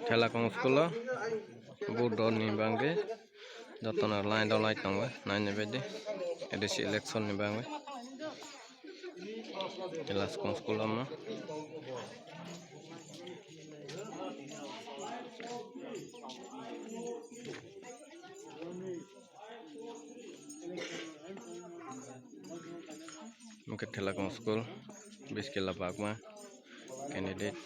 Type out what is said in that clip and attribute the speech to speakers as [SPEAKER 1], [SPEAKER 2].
[SPEAKER 1] Thela kong school board ni bangke jotona line down light tangwa nine bedi edisi election ni bangwe jelas kong school ama mungkin thela kong school biskela bagma candidate